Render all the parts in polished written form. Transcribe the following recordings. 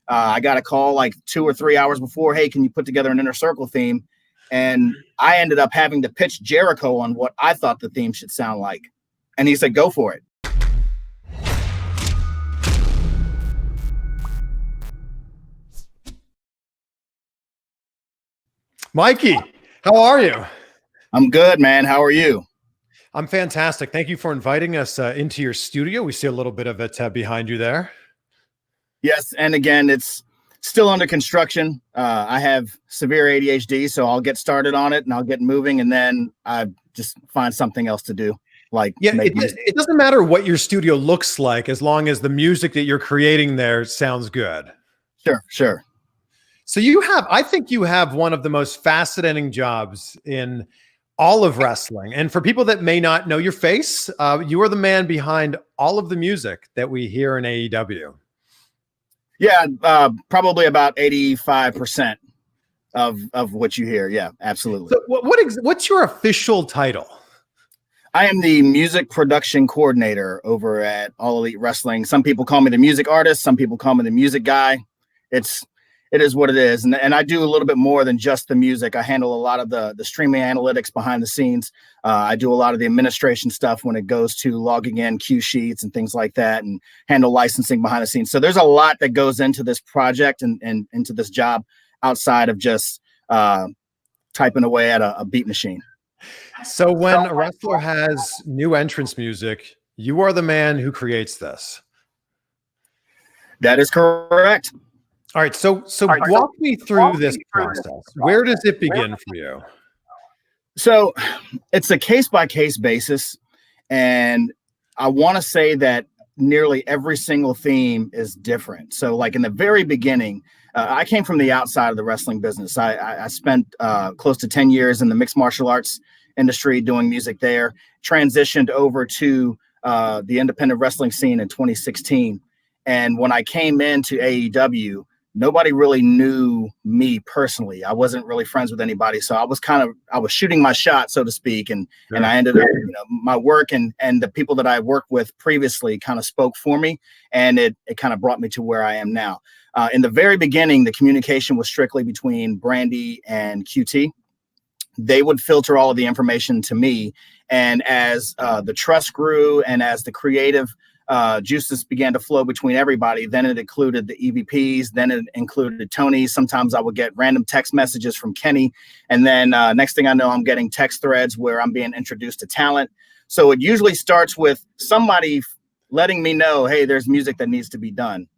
I got a call like 2 or 3 hours before. Hey, can you put together an Inner Circle theme? And I ended up having to pitch Jericho on what I thought the theme should sound like. And he said, go for it. Mikey, how are you? I'm good, man. How are you? I'm fantastic. Thank you for inviting us into your studio. We see a little bit of it behind you there. Yes. And again, it's still under construction. I have severe ADHD, so I'll get started on it and I'll get moving, and then I just find something else to do. It doesn't matter what your studio looks like as long as the music that you're creating there sounds good. Sure. So I think you have one of the most fascinating jobs in all of wrestling. And for people that may not know your face, you are the man behind all of the music that we hear in AEW. Yeah, probably about 85% of what you hear. Yeah, absolutely. So what's your official title? I am the music production coordinator over at All Elite Wrestling. Some people call me the music artist. Some people call me the music guy. It is what it is. And I do a little bit more than just the music. I handle a lot of the streaming analytics behind the scenes. I do a lot of the administration stuff when it goes to logging in cue sheets and things like that, and handle licensing behind the scenes. So there's a lot that goes into this project and into this job outside of just typing away at a beat machine. So when a wrestler has new entrance music, you are the man who creates this. That is correct. All right, so walk me through this process. Where does it begin for you? So it's a case-by-case basis, and I want to say that nearly every single theme is different. So like in the very beginning, I came from the outside of the wrestling business. I spent close to 10 years in the mixed martial arts industry doing music there, transitioned over to the independent wrestling scene in 2016. And when I came into AEW, nobody really knew me personally. I wasn't really friends with anybody. So I was shooting my shot, so to speak. And I ended up, my work and the people that I worked with previously kind of spoke for me. And it kind of brought me to where I am now. In the very beginning, the communication was strictly between Brandy and QT. They would filter all of the information to me. And as the trust grew and as the creative juices began to flow between everybody, then it included the EVPs, then it included Tony. Sometimes I would get random text messages from Kenny. And then next thing I know, I'm getting text threads where I'm being introduced to talent. So it usually starts with somebody letting me know, hey, there's music that needs to be done.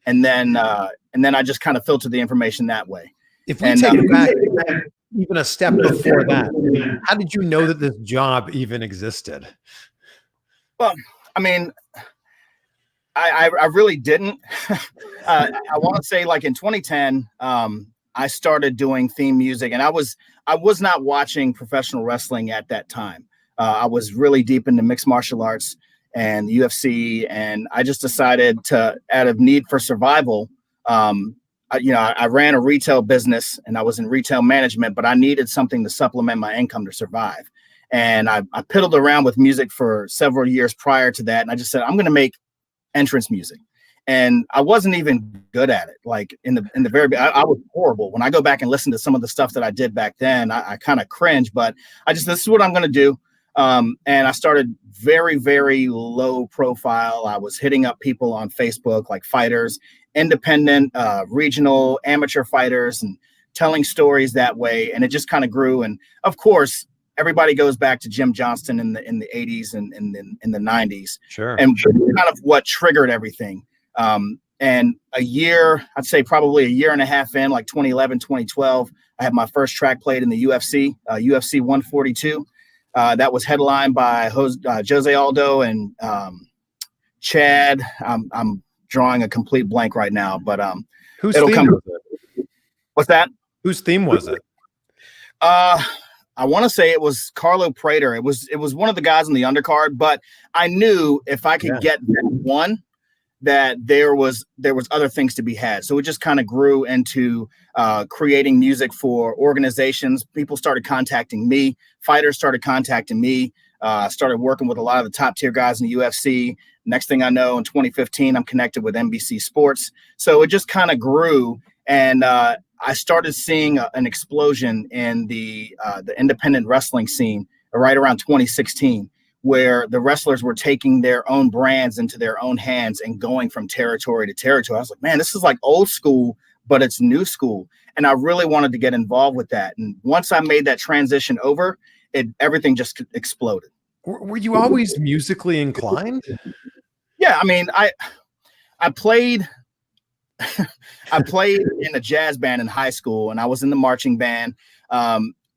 And then I just kind of filter the information that way. If we take it back even a step before that, how did you know that this job even existed? Well, I mean, I really didn't. I want to say like in 2010, I started doing theme music, and I was not watching professional wrestling at that time. I was really deep into mixed martial arts and UFC, and I just decided to, out of need for survival, I ran a retail business and I was in retail management, but I needed something to supplement my income to survive. And I piddled around with music for several years prior to that, and I just said, I'm going to make entrance music. And I wasn't even good at it. Like in the very, I was horrible. When I go back and listen to some of the stuff that I did back then, I kind of cringe, but this is what I'm going to do. And I started very, very low profile. I was hitting up people on Facebook, like fighters, independent, regional, amateur fighters, and telling stories that way. And it just kind of grew. And of course, everybody goes back to Jim Johnston in the 80s and in the 90s. Sure. And kind of what triggered everything. And I'd say probably a year and a half in, like 2011, 2012, I had my first track played in the UFC, UFC 142. That was headlined by Jose Aldo and Chad. I'm drawing a complete blank right now, but whose theme was it? What's that? Whose theme was it? I want to say it was Carlo Prater. It was one of the guys in the undercard, but I knew if I could get that one, that there was other things to be had. So it just kind of grew into creating music for organizations. People started contacting me. Fighters started contacting me. Started working with a lot of the top tier guys in the UFC. Next thing I know, in 2015, I'm connected with NBC Sports. So it just kind of grew, and I started seeing an explosion in the independent wrestling scene right around 2016, where the wrestlers were taking their own brands into their own hands and going from territory to territory. I was like, man, this is like old school, but it's new school. And I really wanted to get involved with that. And once I made that transition over, everything just exploded. Were you always musically inclined? Yeah, I mean, I played I played in a jazz band in high school, and I was in the marching band.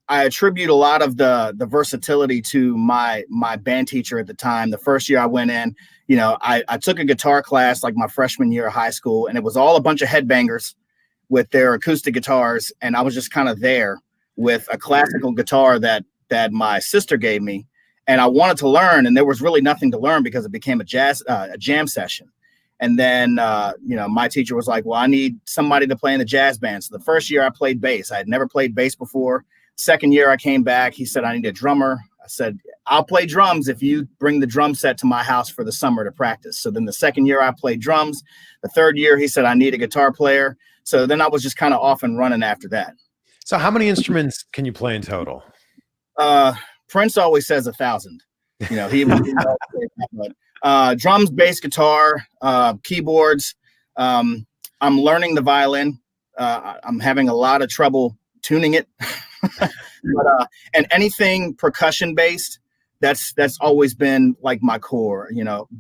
I attribute a lot of the versatility to my band teacher at the time. The first year I went in, I took a guitar class like my freshman year of high school, and it was all a bunch of headbangers with their acoustic guitars, and I was just kind of there with a classical guitar that my sister gave me, and I wanted to learn, and there was really nothing to learn because it became a jam session. And then, my teacher was like, well, I need somebody to play in the jazz band. So the first year I played bass. I had never played bass before. Second year I came back. He said, I need a drummer. I said, I'll play drums if you bring the drum set to my house for the summer to practice. So then the second year I played drums. The third year he said, I need a guitar player. So then I was just kind of off and running after that. So how many instruments can you play in total? Prince always says 1,000. Drums, bass, guitar, keyboards. I'm learning the violin. I'm having a lot of trouble tuning it. And anything percussion based, that's always been like my core,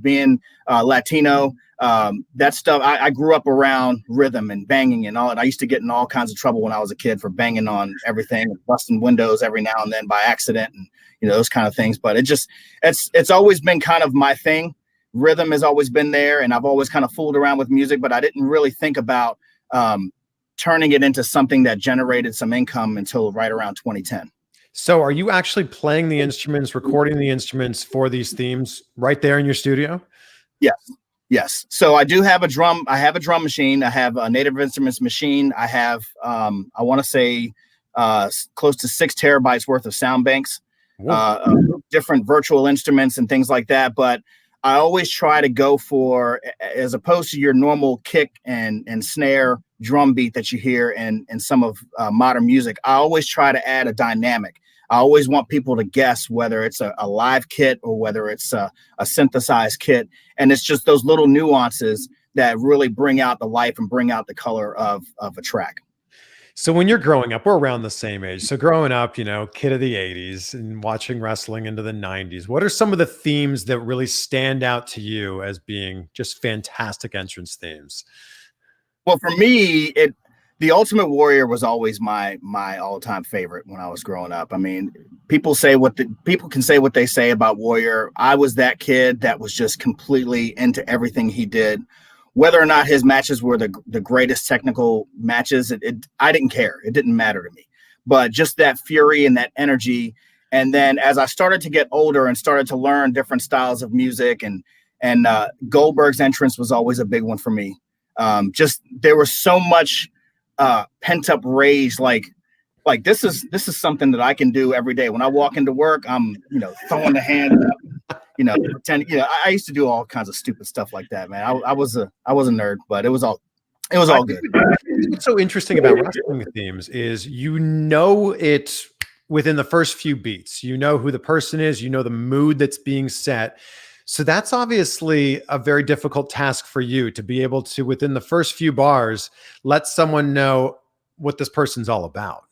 being Latino, that stuff. I grew up around rhythm and banging and all that. I used to get in all kinds of trouble when I was a kid for banging on everything and busting windows every now and then by accident and, those kind of things. But it's always been kind of my thing. Rhythm has always been there, and I've always kind of fooled around with music, but I didn't really think about turning it into something that generated some income until right around 2010. So are you actually playing the instruments, recording the instruments for these themes right there in your studio? Yes. So I do have a drum. I have a drum machine. I have a Native Instruments machine. I have, I want to say close to 6 terabytes worth of sound banks, different virtual instruments and things like that. But I always try to go for, as opposed to your normal kick and snare drum beat that you hear in some of modern music, I always try to add a dynamic. I always want people to guess whether it's a live kit or whether it's a synthesized kit. And it's just those little nuances that really bring out the life and bring out the color of a track. So when you're growing up, we're around the same age. So growing up, kid of the 80s and watching wrestling into the 90s, what are some of the themes that really stand out to you as being just fantastic entrance themes? Well, for me, The Ultimate Warrior was always my all-time favorite when I was growing up. I mean, people can say what they say about Warrior. I was that kid that was just completely into everything he did. Whether or not his matches were the greatest technical matches, I didn't care. It didn't matter to me. But just that fury and that energy. And then as I started to get older and started to learn different styles of music, and Goldberg's entrance was always a big one for me. Just there was so much pent up rage, like this is something that I can do every day. When I walk into work, I'm throwing the hand up, pretending. I used to do all kinds of stupid stuff like that, man. I was a nerd, but it was all good. What's so interesting about wrestling themes is it within the first few beats. You know who the person is. You know the mood that's being set. So that's obviously a very difficult task for you to be able to, within the first few bars, let someone know what this person's all about.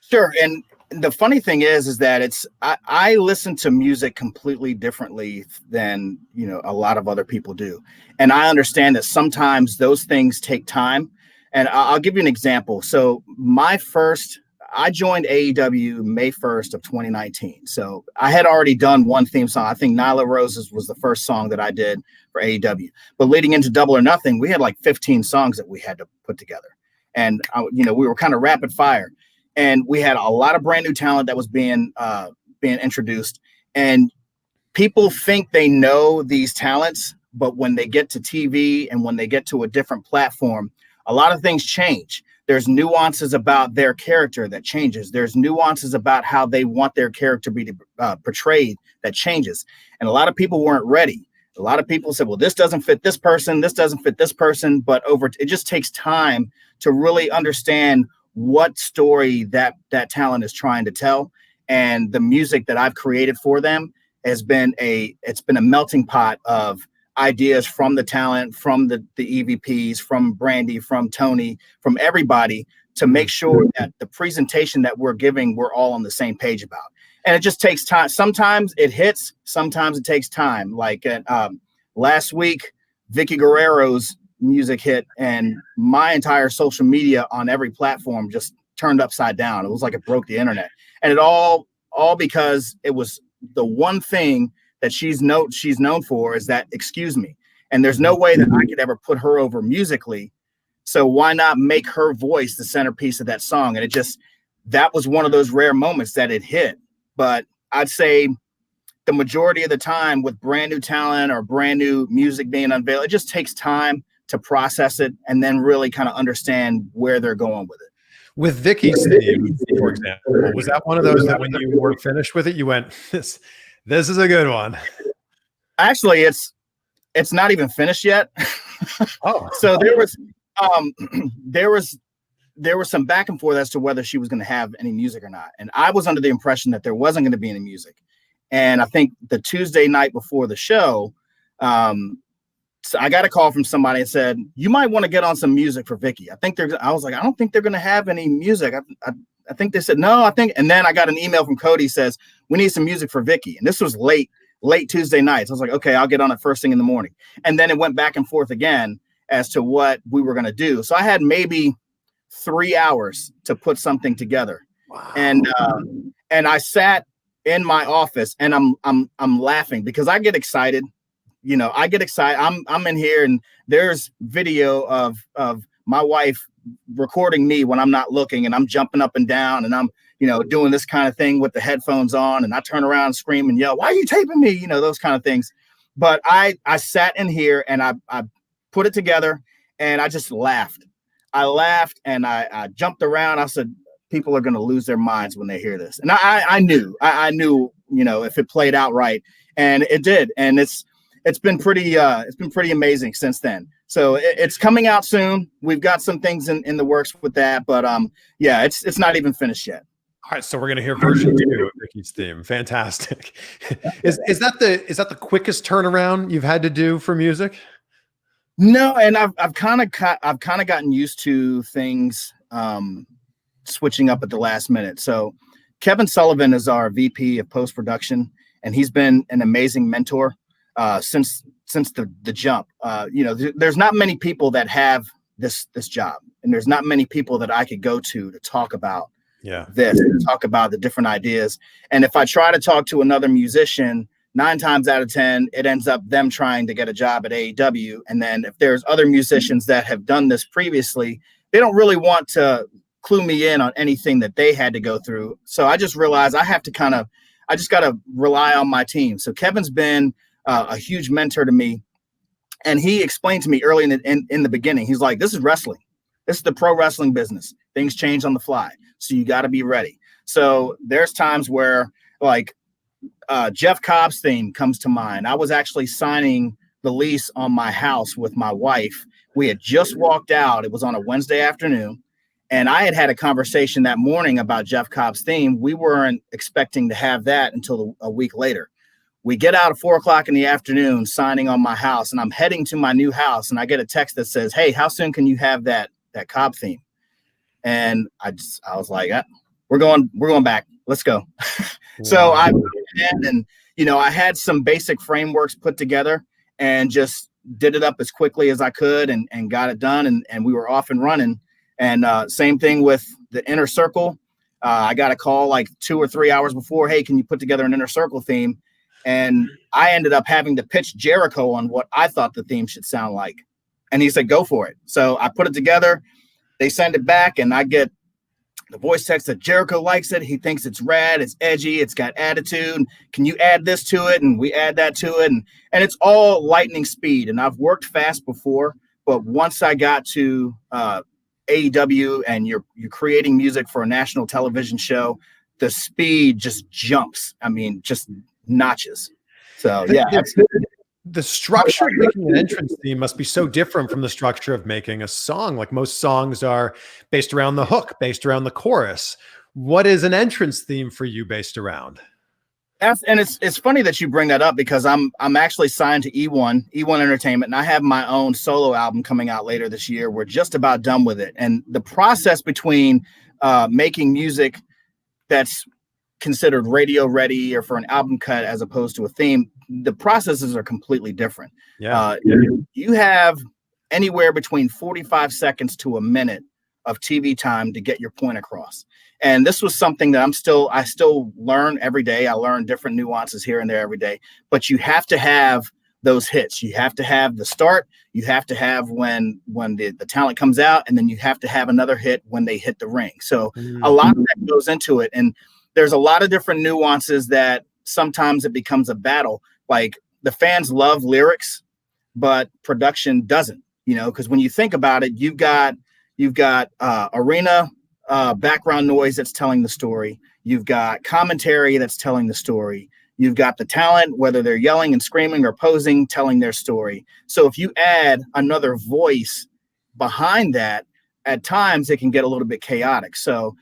Sure. And the funny thing is that I listen to music completely differently than, a lot of other people do. And I understand that sometimes those things take time. And I'll give you an example. So I joined AEW May 1st of 2019. So I had already done one theme song. I think Nyla Rose's was the first song that I did for AEW. But leading into Double or Nothing, we had like 15 songs that we had to put together. And, we were kind of rapid fire. And we had a lot of brand new talent that was being introduced. And people think they know these talents, but when they get to TV and when they get to a different platform, a lot of things change. There's nuances about their character that changes. There's nuances about how they want their character to be portrayed that changes. And a lot of people weren't ready. A lot of people said, well, this doesn't fit this person. This doesn't fit this person. But it just takes time to really understand what story that talent is trying to tell. And the music that I've created for them has been a melting pot of ideas from the talent, from the EVPs, from Brandy, from Tony, from everybody, to make sure that the presentation that we're giving, we're all on the same page about. And it just takes time. Sometimes it hits, sometimes it takes time. Like last week, Vickie Guerrero's music hit, and my entire social media on every platform just turned upside down. It was like it broke the internet. And it all because it was the one thing that she's known for is that excuse me. And there's no way that I could ever put her over musically. So why not make her voice the centerpiece of that song? And that was one of those rare moments that it hit. But I'd say the majority of the time with brand new talent or brand new music being unveiled, it just takes time to process it and then really kind of understand where they're going with it. With Vickie's theme, for example, was that one of those that when you were finished with it, you went, this is a good one? Actually, it's not even finished yet. Oh, so there was some back and forth as to whether she was going to have any music or not. And I was under the impression that there wasn't going to be any music. And I think the Tuesday night before the show, so I got a call from somebody and said, you might want to get on some music for Vickie. I was like, I don't think they're going to have any music. I think they said, no, and then I got an email from Cody says, we need some music for Vickie. And this was late Tuesday night. So I was like, okay, I'll get on it first thing in the morning. And then it went back and forth again as to what we were going to do. So I had maybe 3 hours to put something together. Wow. And I sat in my office and I'm laughing because I get excited. I get excited. I'm in here and there's video of my wife recording me when I'm not looking, and I'm jumping up and down and I'm, doing this kind of thing with the headphones on, and I turn around and scream and yell, why are you taping me? Those kind of things. But I sat in here and I put it together and I just laughed. I laughed and I jumped around. I said, people are going to lose their minds when they hear this. And I knew, if it played out right, and it did. And it's been pretty amazing since then. So it's coming out soon. We've got some things in the works with that, but it's not even finished yet. All right, so we're gonna hear version 2 of Vickie's theme. Fantastic. Is that the quickest turnaround you've had to do for music? No, and I've kind of gotten used to things switching up at the last minute. So Kevin Sullivan is our VP of post production, and he's been an amazing mentor since the jump. There's not many people that have this job, and there's not many people that I could go to talk about talk about the different ideas. And if I try to talk to another musician, 9 times out of 10, it ends up them trying to get a job at AEW. And then if there's other musicians that have done this previously, they don't really want to clue me in on anything that they had to go through. So I just realized I just got to rely on my team. So Kevin's been a huge mentor to me. And he explained to me early in the beginning, he's like, this is wrestling. This is the pro wrestling business. Things change on the fly. So you got to be ready. So there's times where like Jeff Cobb's theme comes to mind. I was actually signing the lease on my house with my wife. We had just walked out. It was on a Wednesday afternoon. And I had a conversation that morning about Jeff Cobb's theme. We weren't expecting to have that until a week later. We get out at 4:00 in the afternoon signing on my house, and I'm heading to my new house. And I get a text that says, hey, how soon can you have that Cobb theme? And I was like, we're going back. Let's go. So I had some basic frameworks put together and just did it up as quickly as I could and got it done. And we were off and running. And same thing with the Inner Circle. I got a call like 2 or 3 hours before. Hey, can you put together an Inner Circle theme? And I ended up having to pitch Jericho on what I thought the theme should sound like. And he said, go for it. So I put it together. They send it back, and I get the voice text that Jericho likes it. He thinks it's rad. It's edgy. It's got attitude. Can you add this to it? And we add that to it. And it's all lightning speed. And I've worked fast before, but once I got to AEW and you're creating music for a national television show, the speed just jumps. I mean, just notches. So the structure of making an entrance theme must be so different from the structure of making a song. Like most songs are based around the hook, based around the chorus. What is an entrance theme for you based around? And it's funny that you bring that up because I'm actually signed to E1 Entertainment, and I have my own solo album coming out later this year. We're just about done with it, and the process between making music that's considered radio ready or for an album cut as opposed to a theme, the processes are completely different. You have anywhere between 45 seconds to a minute of TV time to get your point across. And this was something that I still learn every day. I learn different nuances here and there every day, but you have to have those hits. You have to have the start. You have to have when the talent comes out, and then you have to have another hit when they hit the ring. So a lot of that goes into it. And there's a lot of different nuances that sometimes it becomes a battle. Like the fans love lyrics, but production doesn't, because when you think about it, you've got arena background noise that's telling the story. You've got commentary that's telling the story. You've got the talent, whether they're yelling and screaming or posing, telling their story. So if you add another voice behind that, at times it can get a little bit chaotic. So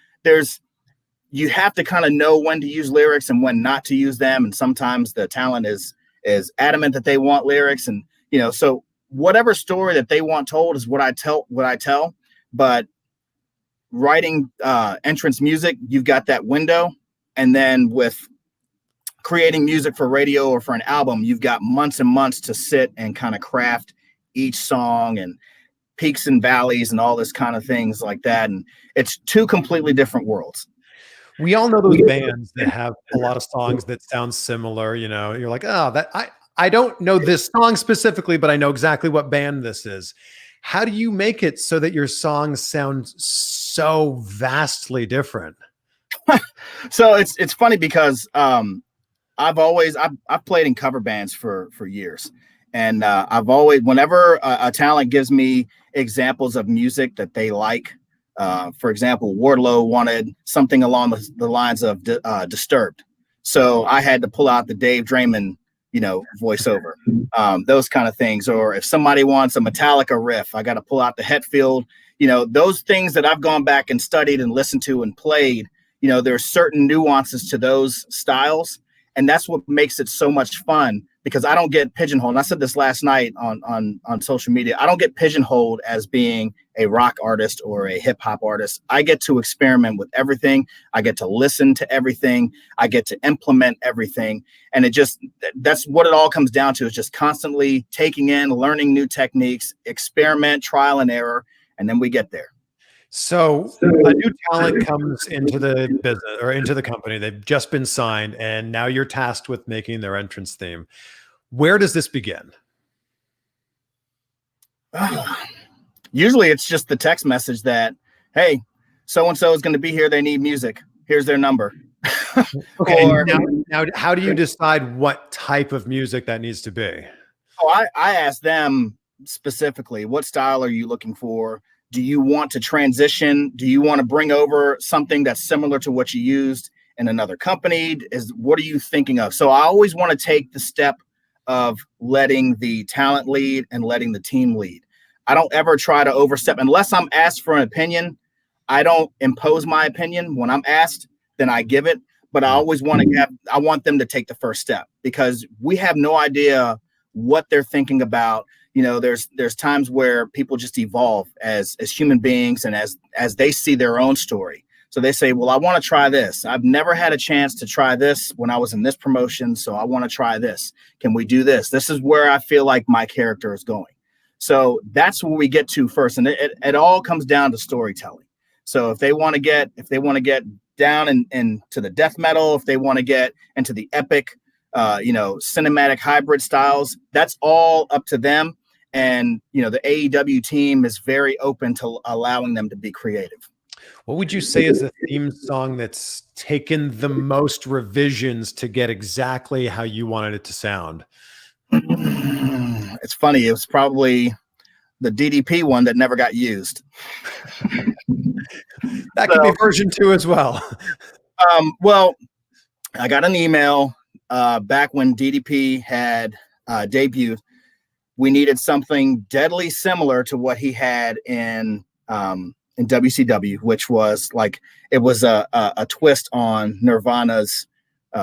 you have to kind of know when to use lyrics and when not to use them. And sometimes the talent is adamant that they want lyrics. And, so whatever story that they want told is what I tell. But writing entrance music, you've got that window. And then with creating music for radio or for an album, you've got months and months to sit and kind of craft each song and peaks and valleys and all this kind of things like that. And it's two completely different worlds. We all know those bands that have a lot of songs that sound similar. You're like, I don't know this song specifically, but I know exactly what band this is. How do you make it so that your songs sound so vastly different? So it's funny because I've played in cover bands for years, and I've always, whenever a talent gives me examples of music that they like, for example, Wardlow wanted something along the lines of Disturbed, so I had to pull out the Dave Draymond voiceover, those kind of things. Or if somebody wants a Metallica riff, I got to pull out the Hetfield, those things that I've gone back and studied and listened to and played. There's certain nuances to those styles. And that's what makes it so much fun, because I don't get pigeonholed. And I said this last night on social media. I don't get pigeonholed as being a rock artist or a hip hop artist. I get to experiment with everything. I get to listen to everything. I get to implement everything. And that's what it all comes down to, is just constantly taking in, learning new techniques, experiment, trial and error. And then we get there. So a new talent comes into the business or into the company. They've just been signed, and now you're tasked with making their entrance theme. Where does this begin? Usually it's just the text message that, hey, so-and-so is going to be here. They need music. Here's their number. Okay. Now, how do you decide what type of music that needs to be? I ask them specifically, what style are you looking for? Do you want to transition? Do you want to bring over something that's similar to what you used in another company? What are you thinking of? So I always want to take the step of letting the talent lead and letting the team lead. I don't ever try to overstep unless I'm asked for an opinion. I don't impose my opinion. When I'm asked, then I give it. But I always I want them to take the first step, because we have no idea what they're thinking about. There's times where people just evolve as human beings and as they see their own story. So they say, well, I want to try this. I've never had a chance to try this when I was in this promotion, so I want to try this. Can we do this? This is where I feel like my character is going. So that's where we get to first. And it all comes down to storytelling. So if they want to get down into the death metal, if they want to get into the epic, cinematic hybrid styles, that's all up to them. And, the AEW team is very open to allowing them to be creative. What would you say is the theme song that's taken the most revisions to get exactly how you wanted it to sound? It's funny. It was probably the DDP one that never got used. That could be version 2 as well. Well, I got an email back when DDP had debuted. We needed something deadly similar to what he had in WCW, which was like, it was a twist on Nirvana's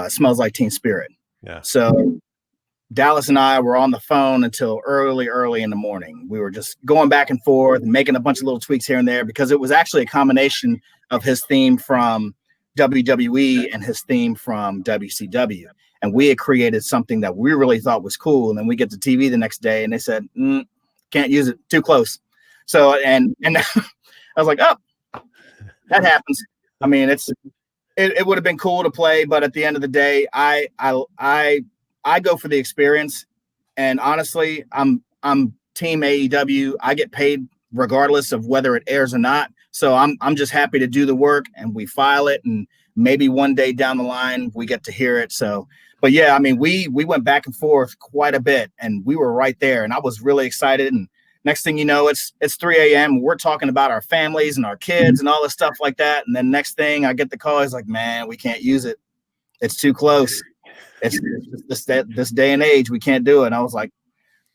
Smells Like Teen Spirit. Yeah. So Dallas and I were on the phone until early in the morning. We were just going back and forth and making a bunch of little tweaks here and there, because it was actually a combination of his theme from WWE and his theme from WCW. And we had created something that we really thought was cool. And then we get to TV the next day and they said, can't use it, too close. So, and I was like, oh, that happens. I mean, it would have been cool to play, but at the end of the day, I go for the experience. And honestly, I'm team AEW. I get paid regardless of whether it airs or not. So I'm just happy to do the work, and we file it, and maybe one day down the line we get to hear it. So, but yeah, I mean, we went back and forth quite a bit, and we were right there, and I was really excited. And next thing you know, it's 3 a.m. We're talking about our families and our kids and all this stuff like that. And then next thing I get the call, it's like, man, we can't use it. It's too close. It's this day and age, we can't do it. And I was like,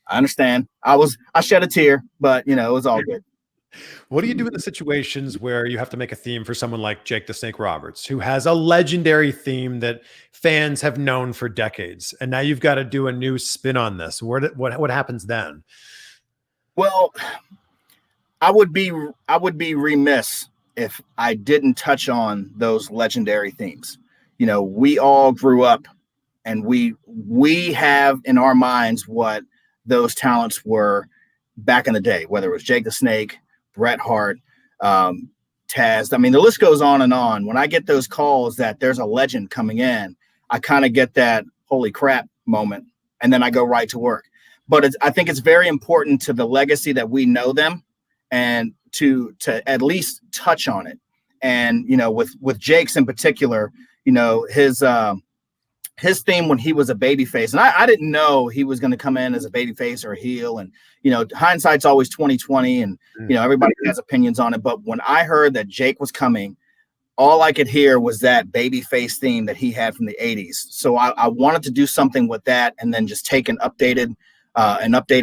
I understand. I shed a tear, but it was all good. What do you do in the situations where you have to make a theme for someone like Jake the Snake Roberts, who has a legendary theme that fans have known for decades, and now you've got to do a new spin on this? What happens then? Well, I would be remiss if I didn't touch on those legendary themes. We all grew up, and we have in our minds what those talents were back in the day, whether it was Jake the Snake, Bret Hart, Taz. I mean, the list goes on and on. When I get those calls that there's a legend coming in, I kind of get that holy crap moment, and then I go right to work. But I think it's very important to the legacy that we know them, and to at least touch on it. And with Jake's in particular, his theme when he was a babyface, and I didn't know he was going to come in as a babyface or a heel, and hindsight's always 20/20, and everybody has opinions on it. But when I heard that Jake was coming, all I could hear was that babyface theme that he had from the 80s. So I wanted to do something with that, and then just take an updated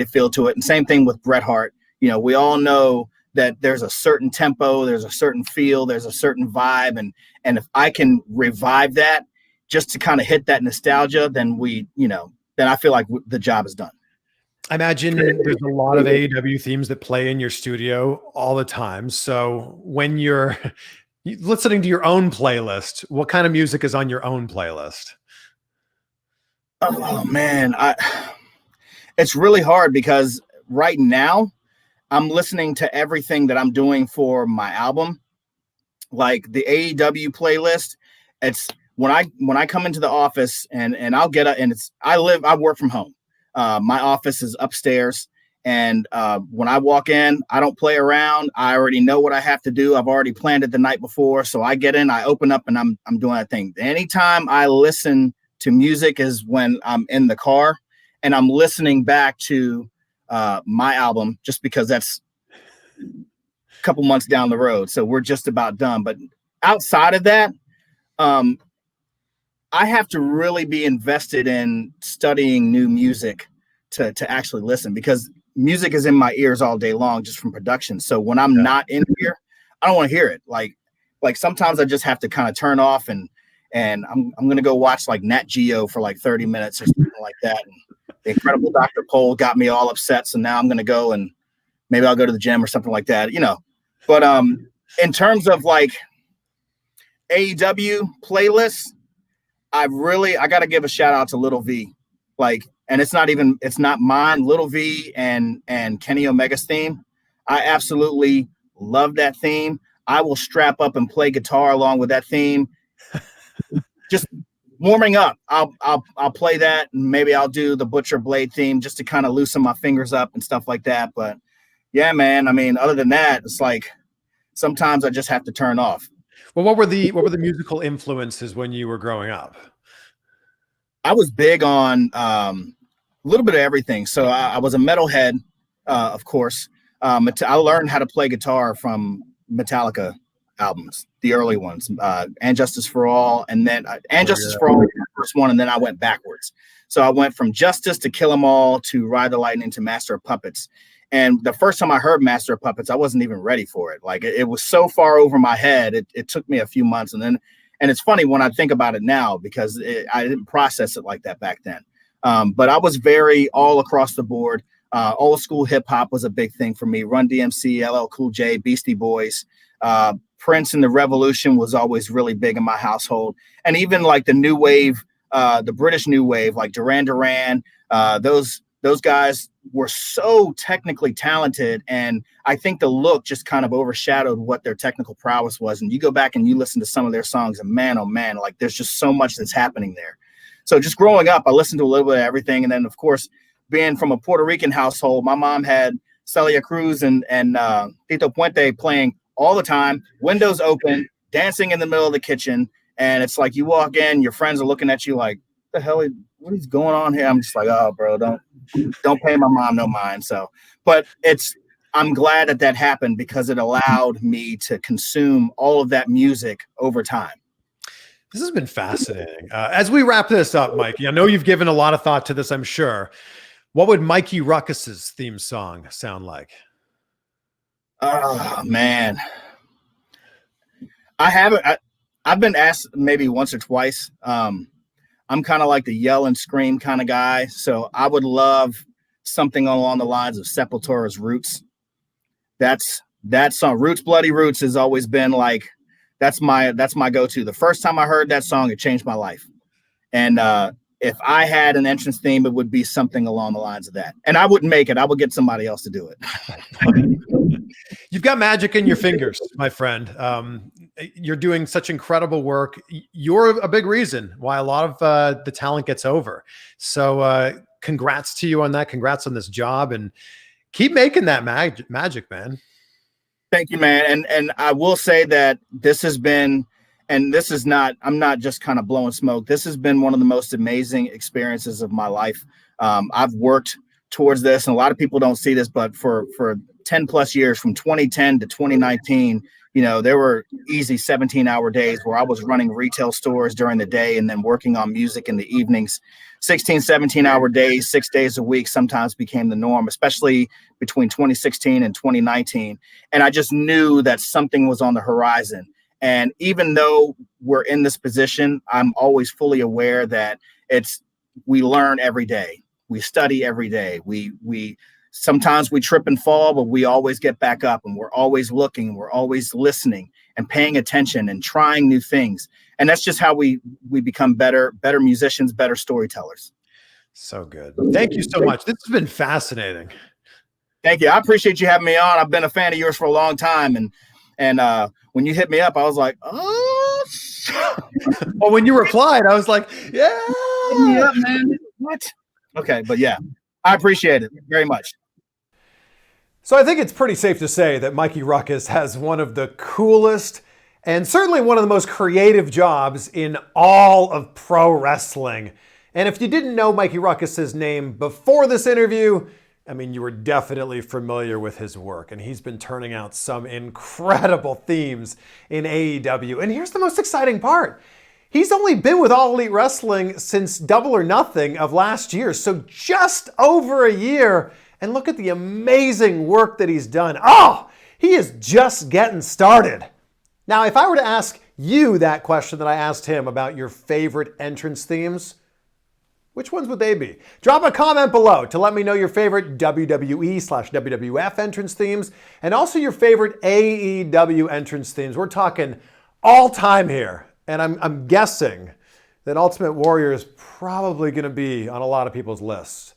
feel to it. And same thing with Bret Hart. We all know that there's a certain tempo, there's a certain feel, there's a certain vibe, and if I can revive that, just to kind of hit that nostalgia, then then I feel like the job is done. I imagine there's a lot of AEW themes that play in your studio all the time. So when you're listening to your own playlist, what kind of music is on your own playlist? Oh man, it's really hard, because right now I'm listening to everything that I'm doing for my album. Like the AEW playlist, it's when I come into the office and I'll get and I work from home. My office is upstairs, and when I walk in, I don't play around. I already know what I have to do. I've already planned it the night before. So I get in, I open up, and I'm doing that thing. Anytime I listen to music is when I'm in the car and I'm listening back to my album, just because that's a couple months down the road. So we're just about done. But outside of that, I have to really be invested in studying new music to actually listen, because music is in my ears all day long just from production. So when I'm not in here, I don't want to hear it. Like sometimes I just have to kind of turn off, and I'm going to go watch like Nat Geo for like 30 minutes or something like that. And the Incredible Dr. Cole got me all upset. So now I'm going to go, and maybe I'll go to the gym or something like that, But in terms of like AEW playlists, I got to give a shout out to Little V. And it's not mine, Little V and Kenny Omega's theme. I absolutely love that theme. I will strap up and play guitar along with that theme. Just warming up. I'll play that, and maybe I'll do the Butcher Blade theme just to kind of loosen my fingers up and stuff like that. But yeah, man, I mean, other than that, it's like sometimes I just have to turn off. Well, what were the musical influences when you were growing up? I was big on a little bit of everything. So I was a metalhead, of course. I learned how to play guitar from Metallica albums, the early ones, and Justice for All, and then and Justice for All was the first one, and then I went backwards. So I went from Justice to Kill 'Em All to Ride the Lightning to Master of Puppets. And the first time I heard Master of Puppets, I wasn't even ready for it. Like it was so far over my head. It took me a few months, and it's funny when I think about it now because I didn't process it like that back then. But I was very all across the board. Old school hip hop was a big thing for me. Run DMC, LL Cool J, Beastie Boys, Prince and the Revolution was always really big in my household. And even like the new wave, the British new wave, like Duran Duran, those guys were so technically talented. And I think the look just kind of overshadowed what their technical prowess was. And you go back and you listen to some of their songs and man, oh man, like there's just so much that's happening there. So just growing up, I listened to a little bit of everything. And then of course, being from a Puerto Rican household, my mom had Celia Cruz and Tito Puente playing all the time, windows open, dancing in the middle of the kitchen. And it's like you walk in, your friends are looking at you like, what the hell, what is going on here? I'm just like, oh, bro, don't pay my mom no mind. So, but I'm glad that happened because it allowed me to consume all of that music over time. This has been fascinating. As we wrap this up, Mikey, I know you've given a lot of thought to this, I'm sure. What would Mikey Rukus's theme song sound like? Oh, man. I've been asked maybe once or twice. I'm kind of like the yell and scream kind of guy. So I would love something along the lines of Sepultura's Roots. That song, Roots, Bloody Roots, has always been like, that's my go-to. The first time I heard that song, it changed my life. And if I had an entrance theme, it would be something along the lines of that. And I wouldn't make it. I would get somebody else to do it. You've got magic in your fingers, my friend. You're doing such incredible work. You're a big reason why a lot of the talent gets over. So congrats to you on that. Congrats on this job and keep making that magic, man. Thank you, man. And I will say that this has been, and this is not, I'm not just kind of blowing smoke. This has been one of the most amazing experiences of my life. I've worked towards this, and a lot of people don't see this, but for 10 plus years, from 2010 to 2019, there were easy 17-hour days where I was running retail stores during the day and then working on music in the evenings. 16, 17-hour days, 6 days a week sometimes became the norm, especially between 2016 and 2019. And I just knew that something was on the horizon. And even though we're in this position, I'm always fully aware that we learn every day. We study every day. We sometimes we trip and fall, but we always get back up, and we're always looking, we're always listening and paying attention and trying new things. And that's just how we become better musicians, better storytellers. So good. Thank you so much. This has been fascinating. Thank you. I appreciate you having me on. I've been a fan of yours for a long time. And when you hit me up, I was like, oh. Well, when you replied, I was like, yeah. Yeah, man. What? Okay. But yeah, I appreciate it very much. So I think it's pretty safe to say that Mikey Rukus has one of the coolest and certainly one of the most creative jobs in all of pro wrestling. And if you didn't know Mikey Rukus's name before this interview, I mean, you were definitely familiar with his work, and he's been turning out some incredible themes in AEW. And here's the most exciting part. He's only been with All Elite Wrestling since Double or Nothing of last year, so just over a year. And look at the amazing work that he's done. Oh, he is just getting started. Now, if I were to ask you that question that I asked him about your favorite entrance themes, which ones would they be? Drop a comment below to let me know your favorite WWE/WWF entrance themes and also your favorite AEW entrance themes. We're talking all time here. And I'm guessing that Ultimate Warrior is probably going to be on a lot of people's lists.